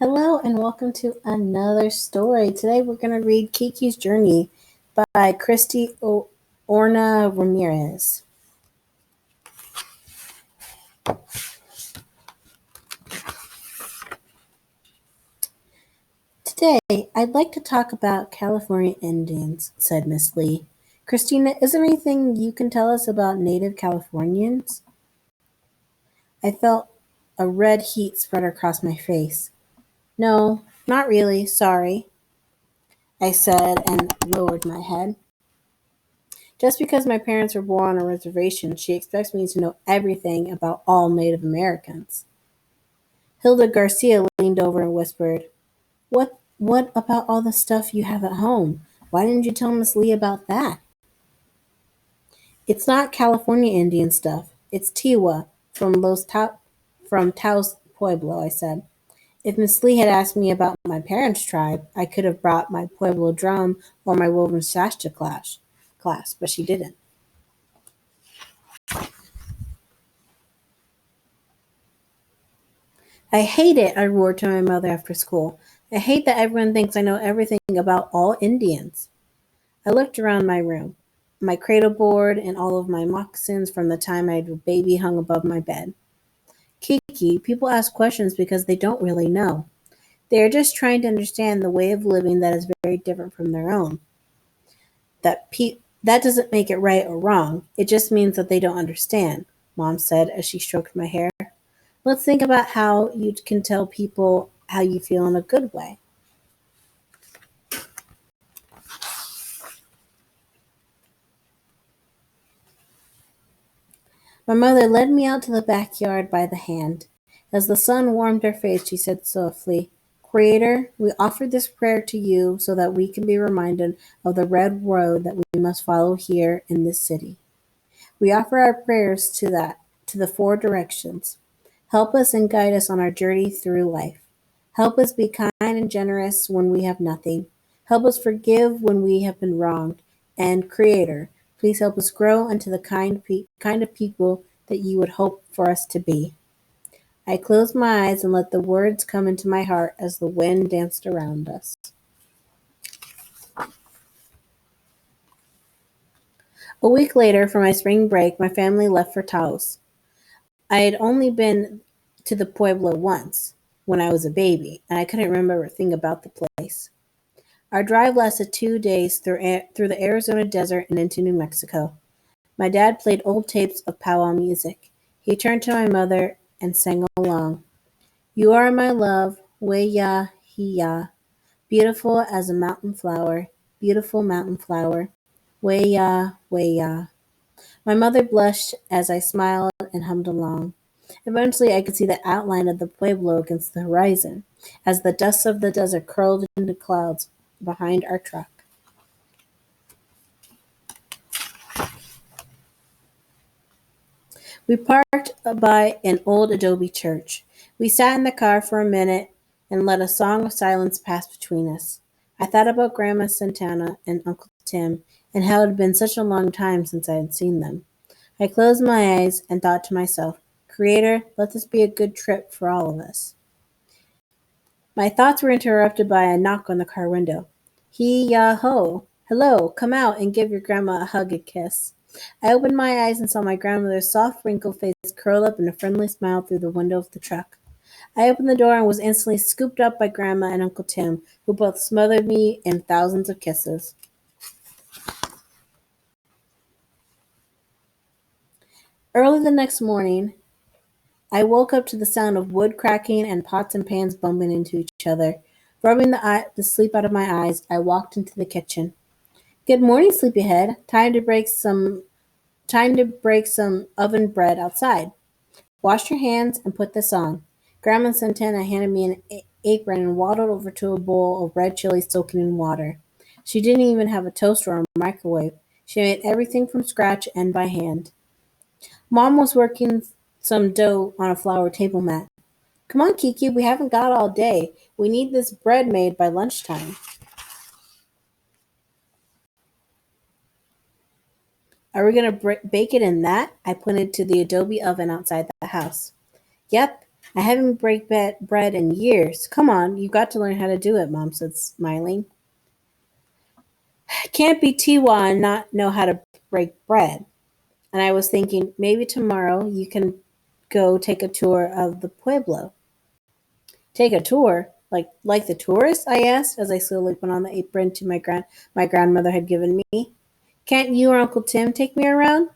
Hello and welcome to another story. Today we're going to read Kiki's Journey by Kristy Orona Ramirez. Today I'd like to talk about California Indians, said Miss Lee. Christina, is there anything you can tell us about Native Californians? I felt a red heat spread across my face. No, not really, sorry, I said and lowered my head. Just because my parents were born on a reservation, she expects me to know everything about all Native Americans. Hilda Garcia leaned over and whispered, What about all the stuff you have at home? Why didn't you tell Miss Lee about that? It's not California Indian stuff. It's Tiwa from Taos Pueblo, I said. If Miss Lee had asked me about my parents' tribe, I could have brought my Pueblo drum or my woven sash to class, but she didn't. I hate it, I roared to my mother after school. I hate that everyone thinks I know everything about all Indians. I looked around my room. My cradle board and all of my moccasins from the time I was a baby hung above my bed. Kiki, people ask questions because they don't really know. They are just trying to understand the way of living that is very different from their own. That doesn't make it right or wrong. It just means that they don't understand, Mom said as she stroked my hair. Let's think about how you can tell people how you feel in a good way. My mother led me out to the backyard by the hand. As the sun warmed her face, she said softly, Creator, we offer this prayer to you so that we can be reminded of the red road that we must follow here in this city. We offer our prayers to the four directions. Help us and guide us on our journey through life. Help us be kind and generous when we have nothing. Help us forgive when we have been wronged. And Creator, please help us grow into the kind of people that you would hope for us to be. I closed my eyes and let the words come into my heart as the wind danced around us. A week later, for my spring break, my family left for Taos. I had only been to the Pueblo once, when I was a baby, and I couldn't remember a thing about the place. Our drive lasted 2 days through the Arizona desert and into New Mexico. My dad played old tapes of powwow music. He turned to my mother and sang along. You are my love, way ya, he ya, beautiful as a mountain flower, beautiful mountain flower, way ya, way ya. My mother blushed as I smiled and hummed along. Eventually I could see the outline of the pueblo against the horizon, as the dust of the desert curled into clouds behind our truck. We parked by an old adobe church. We sat in the car for a minute and let a song of silence pass between us. I thought about Grandma Santana and Uncle Tim and how it had been such a long time since I had seen them. I closed my eyes and thought to myself, Creator, let this be a good trip for all of us. My thoughts were interrupted by a knock on the car window. He-ya-ho! Hello, come out and give your grandma a hug and kiss. I opened my eyes and saw my grandmother's soft, wrinkled face curled up in a friendly smile through the window of the truck. I opened the door and was instantly scooped up by Grandma and Uncle Tim, who both smothered me in thousands of kisses. Early the next morning, I woke up to the sound of wood cracking and pots and pans bumping into each other. Rubbing the sleep out of my eyes, I walked into the kitchen. Good morning, sleepyhead. Time to break some oven bread outside. Wash your hands and put this on. Grandma Santana handed me an apron and waddled over to a bowl of red chili soaking in water. She didn't even have a toaster or a microwave. She made everything from scratch and by hand. Mom was working some dough on a flour table mat. Come on, Kiki, we haven't got all day. We need this bread made by lunchtime. Are we going to bake it in that? I pointed to the adobe oven outside the house. Yep, I haven't bread in years. Come on, you've got to learn how to do it, Mom said, smiling. Can't be Tiwa and not know how to break bread. And I was thinking, maybe tomorrow you can go take a tour of the Pueblo. Take a tour? Like the tourists? I asked as I slowly put on the apron to my grandmother had given me. Can't you or Uncle Tim take me around?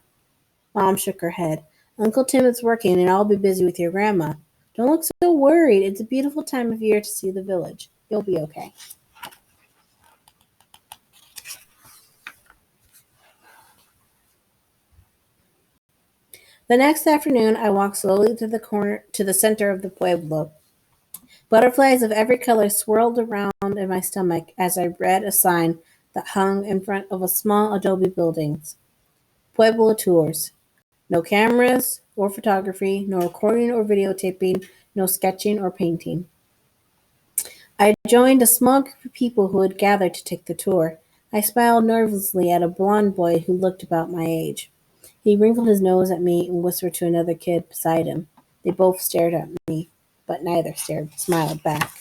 Mom shook her head. Uncle Tim is working and I'll be busy with your grandma. Don't look so worried. It's a beautiful time of year to see the village. You'll be okay. The next afternoon I walked slowly to the center of the pueblo. Butterflies of every color swirled around in my stomach as I read a sign that hung in front of a small adobe building. Pueblo Tours. No cameras or photography, no recording or videotaping, no sketching or painting. I joined a small group of people who had gathered to take the tour. I smiled nervously at a blond boy who looked about my age. He wrinkled his nose at me and whispered to another kid beside him. They both stared at me, but neither smiled back.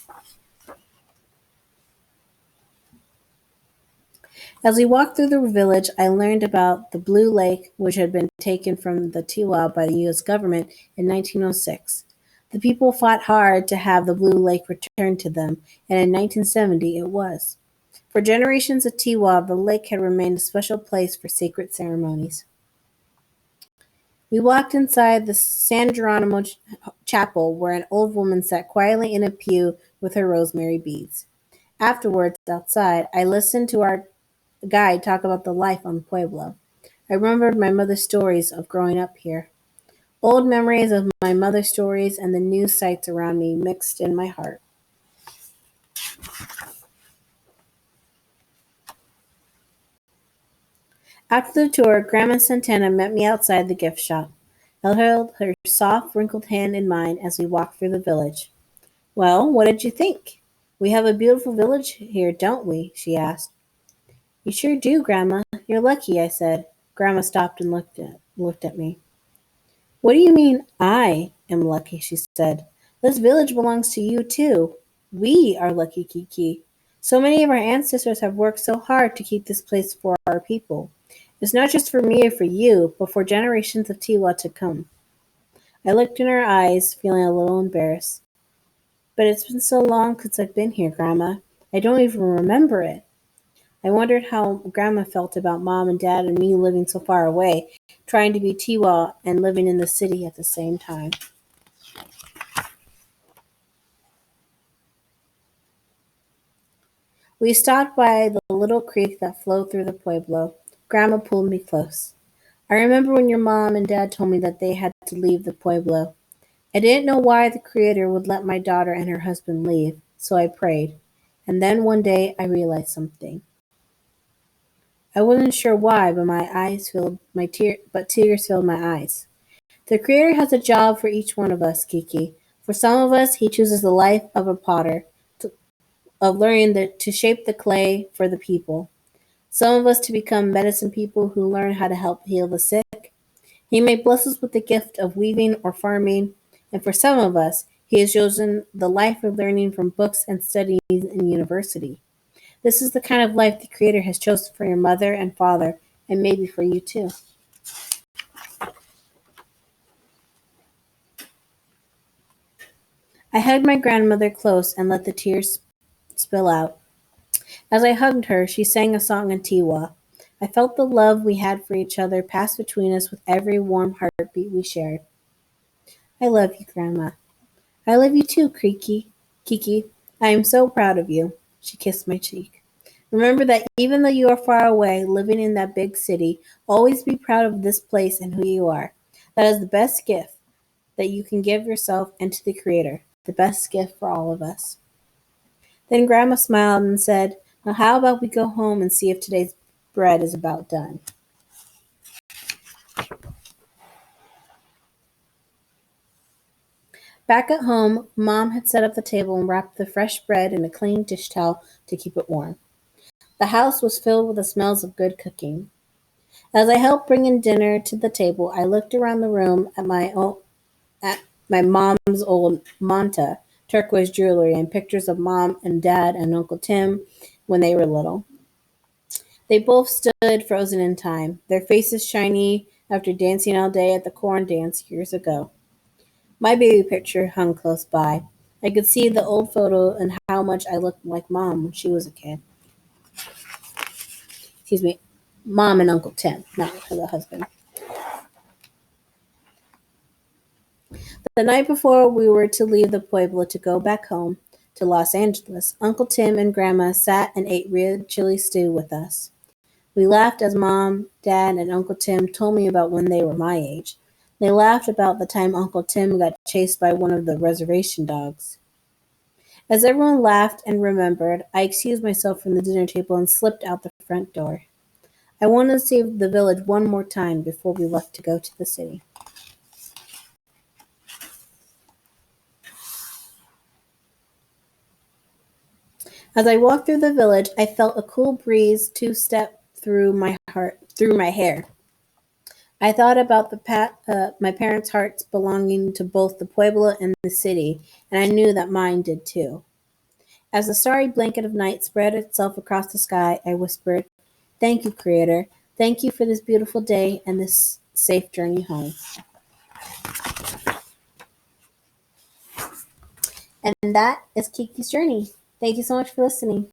As we walked through the village, I learned about the Blue Lake, which had been taken from the Tiwa by the U.S. government in 1906. The people fought hard to have the Blue Lake returned to them, and in 1970 it was. For generations of Tiwa, the lake had remained a special place for sacred ceremonies. We walked inside the San Geronimo chapel, where an old woman sat quietly in a pew with her rosemary beads. Afterwards, outside, I listened to our guide talk about the life on the Pueblo. I remembered my mother's stories of growing up here. Old memories of my mother's stories and the new sights around me mixed in my heart. After the tour, Grandma Santana met me outside the gift shop. I held her soft, wrinkled hand in mine as we walked through the village. Well, what did you think? We have a beautiful village here, don't we? She asked. You sure do, Grandma. You're lucky, I said. Grandma stopped and looked at me. What do you mean I am lucky? She said. This village belongs to you too. We are lucky, Kiki. So many of our ancestors have worked so hard to keep this place for our people. It's not just for me or for you, but for generations of Tiwa to come. I looked in her eyes, feeling a little embarrassed. But it's been so long since I've been here, Grandma. I don't even remember it. I wondered how Grandma felt about Mom and Dad and me living so far away, trying to be Tiwa and living in the city at the same time. We stopped by the little creek that flowed through the pueblo. Grandma pulled me close. I remember when your mom and dad told me that they had to leave the pueblo. I didn't know why the Creator would let my daughter and her husband leave, so I prayed. And then one day I realized something. I wasn't sure why, but tears filled my eyes. The Creator has a job for each one of us, Kiki. For some of us, He chooses the life of a potter, of learning to shape the clay for the people. Some of us to become medicine people who learn how to help heal the sick. He may bless us with the gift of weaving or farming, and for some of us, He has chosen the life of learning from books and studies in university. This is the kind of life the Creator has chosen for your mother and father, and maybe for you too. I hugged my grandmother close and let the tears spill out. As I hugged her, she sang a song in Tiwa. I felt the love we had for each other pass between us with every warm heartbeat we shared. I love you, Grandma. I love you too, Kiki. I am so proud of you. She kissed my cheek. Remember that even though you are far away, living in that big city, always be proud of this place and who you are. That is the best gift that you can give yourself and to the Creator. The best gift for all of us. Then Grandma smiled and said, Now how about we go home and see if today's bread is about done? Back at home, Mom had set up the table and wrapped the fresh bread in a clean dish towel to keep it warm. The house was filled with the smells of good cooking. As I helped bring in dinner to the table, I looked around the room at my mom's old manta, turquoise jewelry, and pictures of mom and dad and Uncle Tim when they were little. They both stood frozen in time, their faces shiny after dancing all day at the corn dance years ago. My baby picture hung close by. I could see the old photo and how much I looked like mom when she was a kid. Excuse me, mom and Uncle Tim, not the husband. The night before we were to leave the Pueblo to go back home to Los Angeles, Uncle Tim and Grandma sat and ate red chili stew with us. We laughed as Mom, Dad, and Uncle Tim told me about when they were my age. They laughed about the time Uncle Tim got chased by one of the reservation dogs. As everyone laughed and remembered, I excused myself from the dinner table and slipped out the front door. I wanted to see the village one more time before we left to go to the city. As I walked through the village, I felt a cool breeze two-step through my hair. I thought about my parents' hearts belonging to both the Pueblo and the city, and I knew that mine did too. As the starry blanket of night spread itself across the sky, I whispered, "Thank you, Creator. Thank you for this beautiful day and this safe journey home." And that is Kiki's journey. Thank you so much for listening.